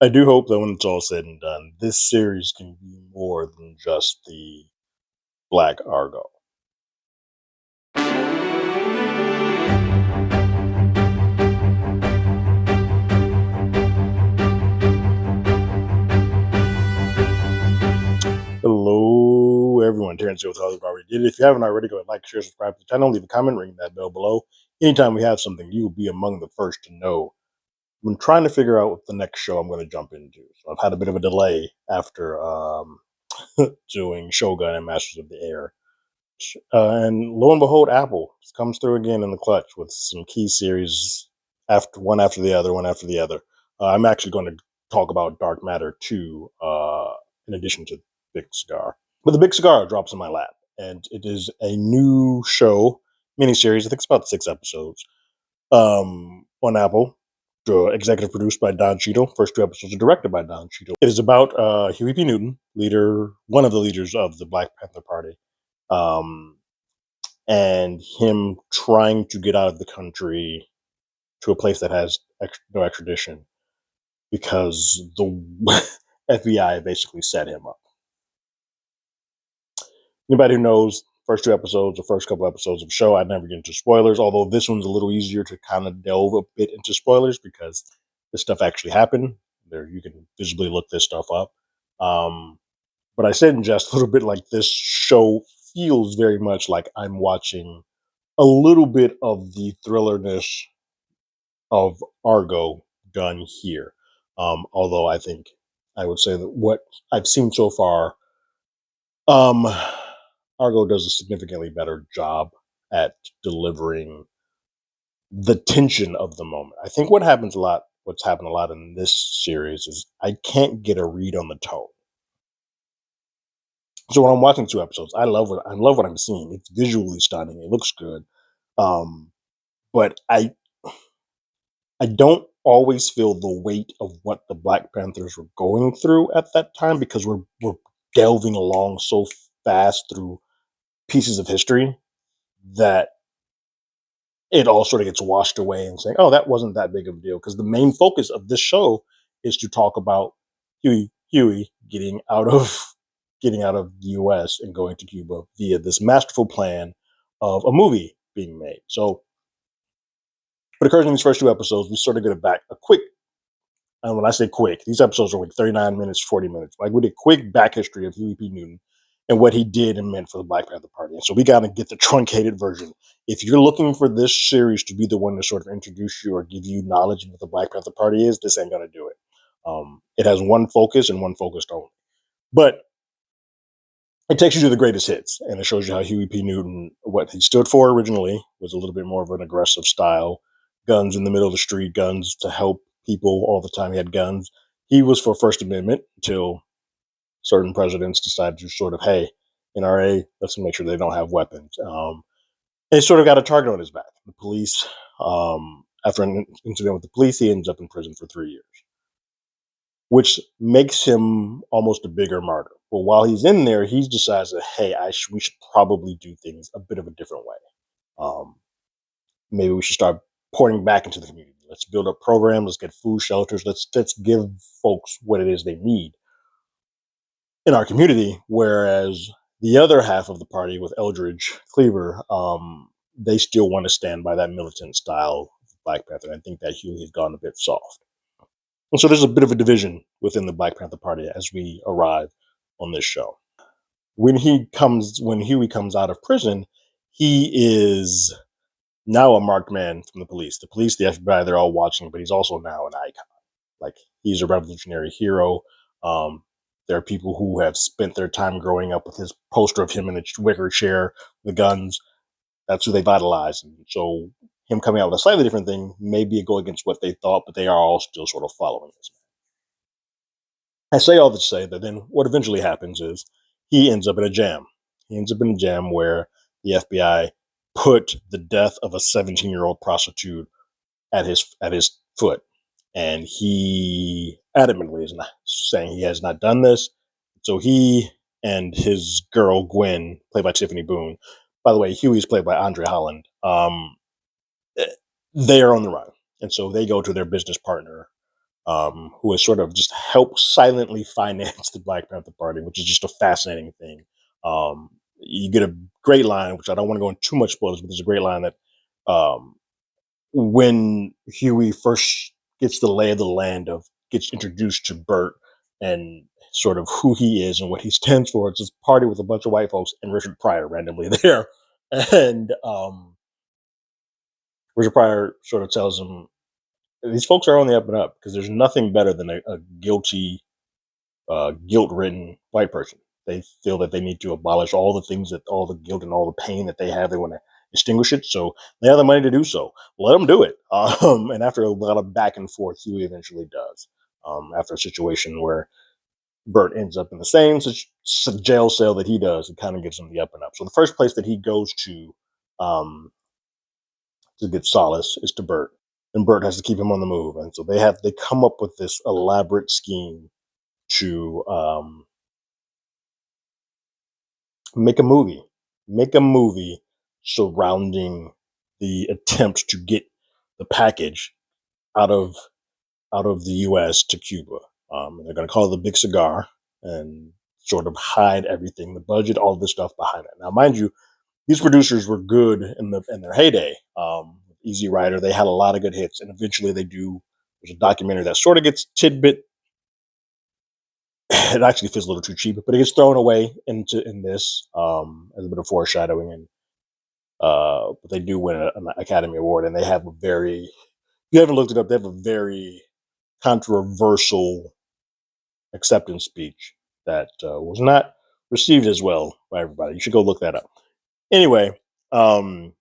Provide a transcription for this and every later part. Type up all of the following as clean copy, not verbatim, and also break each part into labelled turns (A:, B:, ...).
A: I do hope that when it's all said and done, this series can be more than just the Black Argo. Hello, everyone. Terrence here with Others Already Did It. If you haven't already, go ahead, like, share, subscribe to the channel, leave a comment, ring that bell below. Anytime we have something, you will be among the first to know. I'm trying to figure out what the next show I'm going to jump into. So I've had a bit of a delay after doing Shogun and Masters of the Air. And lo and behold, Apple comes through again in the clutch with some key series after the other, one after the other. I'm actually going to talk about Dark Matter 2 in addition to Big Cigar. But the Big Cigar drops in my lap, and it is a new show, miniseries. I think it's about 6 episodes on Apple. Executive produced by Don Cheadle. First 2 episodes are directed by Don Cheadle. It is about Huey P. Newton, one of the leaders of the Black Panther Party, um, and him trying to get out of the country to a place that has no extradition because the FBI basically set him up. Anybody who knows the first couple episodes of the show, I'd never get into spoilers, although this one's a little easier to kind of delve a bit into spoilers because this stuff actually happened. There, you can visibly look this stuff up. Um, but I said in just a little bit like this show feels very much like I'm watching a little bit of the thrillerness of Argo done here. Although I would say that what I've seen so far, um, Argo does a significantly better job at delivering the tension of the moment. I think what's happened a lot in this series is I can't get a read on the tone. So when I'm watching 2 episodes, I love what I'm seeing. It's visually stunning. It looks good. Um, but I don't always feel the weight of what the Black Panthers were going through at that time because we're delving along so fast through pieces of history that it all sort of gets washed away and saying, "Oh, that wasn't that big of a deal." Because the main focus of this show is to talk about Huey getting out of the U.S. and going to Cuba via this masterful plan of a movie being made. So, what occurs in these first 2 episodes, we sort of get a quick. And when I say quick, these episodes are like 39 minutes, 40 minutes. Like we did quick back history of Huey P. Newton and what he did and meant for the Black Panther Party. And so we got to get the truncated version. If you're looking for this series to be the one to sort of introduce you or give you knowledge of what the Black Panther Party is, this ain't going to do it. It has one focus and one focus only. But it takes you to the greatest hits and it shows you how Huey P. Newton, what he stood for originally, was a little bit more of an aggressive style. Guns in the middle of the street, guns to help people all the time. He had guns. He was for First Amendment until certain presidents decided to sort of, hey, NRA, let's make sure they don't have weapons. And he sort of got a target on his back. The police, after an incident with the police, he ends up in prison for 3 years, which makes him almost a bigger martyr. But while he's in there, he decides that, hey, we should probably do things a bit of a different way. Um, Maybe we should start pouring back into the community. Let's build up programs. Let's get food shelters. Let's give folks what it is they need in our community. Whereas the other half of the party with Eldridge Cleaver, they still want to stand by that militant style of Black Panther. I think that Huey has gone a bit soft. And so there's a bit of a division within the Black Panther Party as we arrive on this show. When Huey comes out of prison, he is now a marked man from the police. The police, the FBI, they're all watching, but he's also now an icon. Like he's a revolutionary hero. Um, there are people who have spent their time growing up with his poster of him in a wicker chair, the guns. That's who they idolize. And so him coming out with a slightly different thing may be a go against what they thought, but they are all still sort of following this. I say all this to say that then what eventually happens is he ends up in a jam. He ends up in a jam where the FBI put the death of a 17-year-old prostitute at his foot, and he adamantly is not saying he has not done this. So he and his girl Gwen, played by Tiffany Boone. By the way, Huey's played by Andre Holland. They are on the run, and so they go to their business partner who has sort of just helped silently finance the Black Panther Party, which is just a fascinating thing. You get a great line, which I don't want to go into too much spoilers, but there's a great line that um, when Huey first gets the lay of the land of gets introduced to Bert and sort of who he is and what he stands for. It's this party with a bunch of white folks and Richard Pryor randomly there. And Richard Pryor sort of tells him these folks are on the up and up because there's nothing better than a guilty, guilt-ridden white person. They feel that they need to abolish all the things that all the guilt and all the pain that they have. They want to extinguish it. So they have the money to do so. Let them do it. And after a lot of back and forth, Huey eventually does. After a situation where Bert ends up in the same jail cell that he does, it kind of gives him the up and up. So the first place that he goes um, to get solace is to Bert, and Bert has to keep him on the move. And so they come up with this elaborate scheme to make a movie, make a movie surrounding the attempt to get the package out of the U.S. to Cuba. They're going to call it the Big Cigar and sort of hide everything, the budget, all this stuff behind it. Now, mind you, these producers were good in their heyday. Easy Rider, they had a lot of good hits, and eventually they do. There's a documentary that sort of gets tidbit. It actually feels a little too cheap, but it gets thrown away in this as a bit of foreshadowing. And but they do win an Academy Award, and they have a very. If you haven't looked it up, they have a very controversial acceptance speech that was not received as well by everybody. You should go look that up. Anyway, um,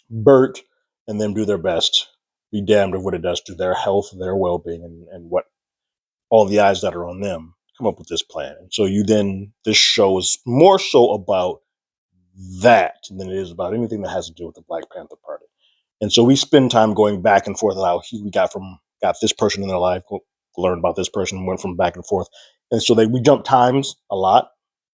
A: Bert and them do their best. Be damned if what it does to their health, their well being, and what all the eyes that are on them come up with this plan. And so this show is more so about that than it is about anything that has to do with the Black Panther Party. And so we spend time going back and forth how we got this person in their life, learned about this person, went from back and forth. And so we jump times a lot.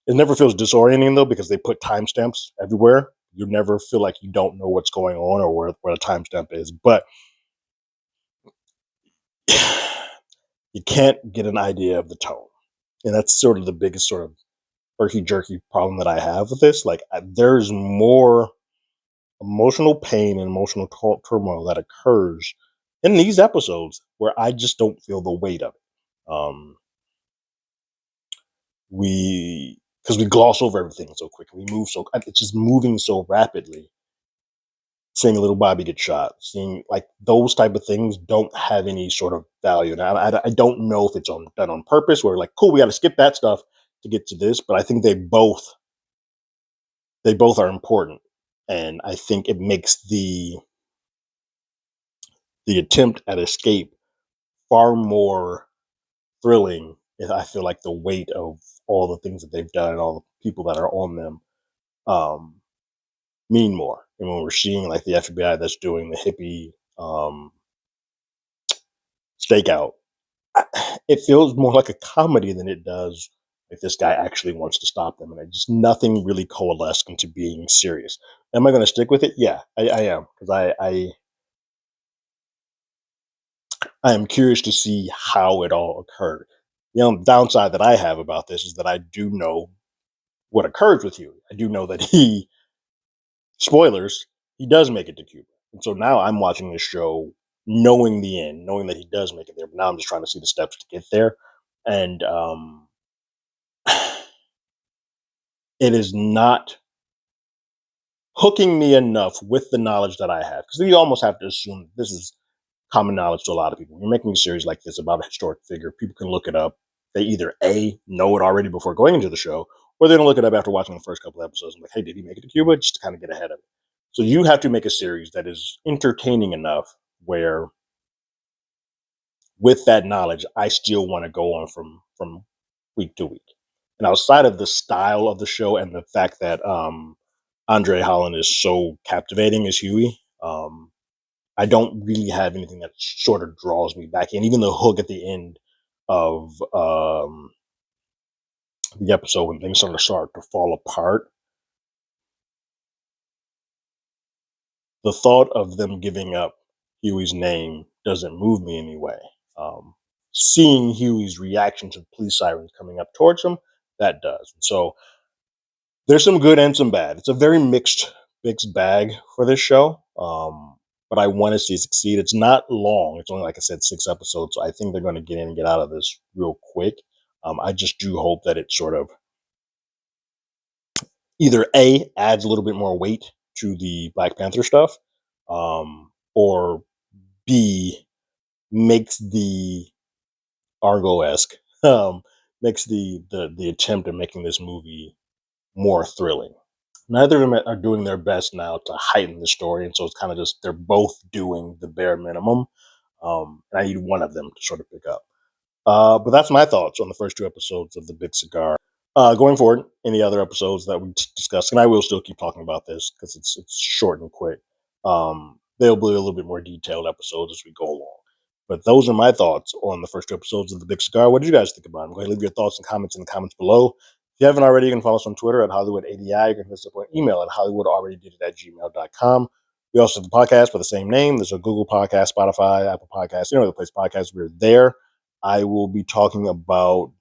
A: It never feels disorienting though, because they put timestamps everywhere. You never feel like you don't know what's going on or where the timestamp is. But you can't get an idea of the tone. And that's sort of the biggest sort of herky jerky problem that I have with this. Like, there's more emotional pain and emotional turmoil that occurs in these episodes where I just don't feel the weight of it. We Because we gloss over everything so quickly, we move so it's just moving so rapidly. Seeing a little Bobby get shot, seeing like those type of things don't have any sort of value. And I don't know if it's done on purpose. Where like, cool, we got to skip that stuff to get to this, but I think they both are important, and I think it makes the attempt at escape far more thrilling if I feel like the weight of all the things that they've done and all the people that are on them um, mean more. And when we're seeing like the FBI that's doing the hippie stakeout, it feels more like a comedy than it does like this guy actually wants to stop them. And it just nothing really coalesced into being serious. Am I going to stick with it? Yeah, I am, because I am curious to see how it all occurred. The only downside that I have about this is that I do know what occurs with Huey. I do know that spoilers, he does make it to Cuba. And so now I'm watching this show knowing the end, knowing that he does make it there. But now I'm just trying to see the steps to get there. And it is not hooking me enough with the knowledge that I have. Because you almost have to assume this is common knowledge to a lot of people. When you're making a series like this about a historic figure, people can look it up. They either A, know it already before going into the show, or they don't look it up after watching the first couple episodes and like, hey, did he make it to Cuba? Just to kind of get ahead of it. So you have to make a series that is entertaining enough where with that knowledge, I still want to go on from week to week. And outside of the style of the show and the fact that Andre Holland is so captivating as Huey, I don't really have anything that sort of draws me back in. Even the hook at the end of the episode when things sort of start to fall apart, the thought of them giving up Huey's name doesn't move me anyway. Um, Seeing Huey's reaction to the police sirens coming up towards him, that does. So there's some good and some bad. It's a very mixed bag for this show. But I want to see it succeed. It's not long. It's only, like I said, 6 episodes. So I think they're going to get in and get out of this real quick. I just do hope that it sort of either A, adds a little bit more weight to the Black Panther stuff, or B, makes the Argo esque, um, makes the attempt at making this movie more thrilling. Neither of them are doing their best now to heighten the story, and so it's kind of just they're both doing the bare minimum. And I need one of them to sort of pick up. But that's my thoughts on the first 2 episodes of the Big Cigar. Going forward, any other episodes that we discuss, and I will still keep talking about this because it's short and quick. They'll be a little bit more detailed episodes as we go along. But those are my thoughts on the first 2 episodes of the Big Cigar. What did you guys think about them? Go ahead and leave your thoughts and comments in the comments below. If you haven't already, you can follow us on Twitter at HollywoodADI. You can hit us up on email at HollywoodAlreadyDidIt@gmail.com. We also have the podcast by the same name. There's a Google Podcast, Spotify, Apple Podcast, the place podcasts. We're there. I will be talking about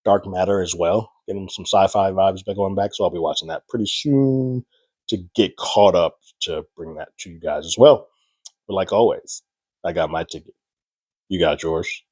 A: Dark Matter as well, getting some sci-fi vibes back going back. So I'll be watching that pretty soon to get caught up to bring that to you guys as well. But like always, I got my ticket. You got yours.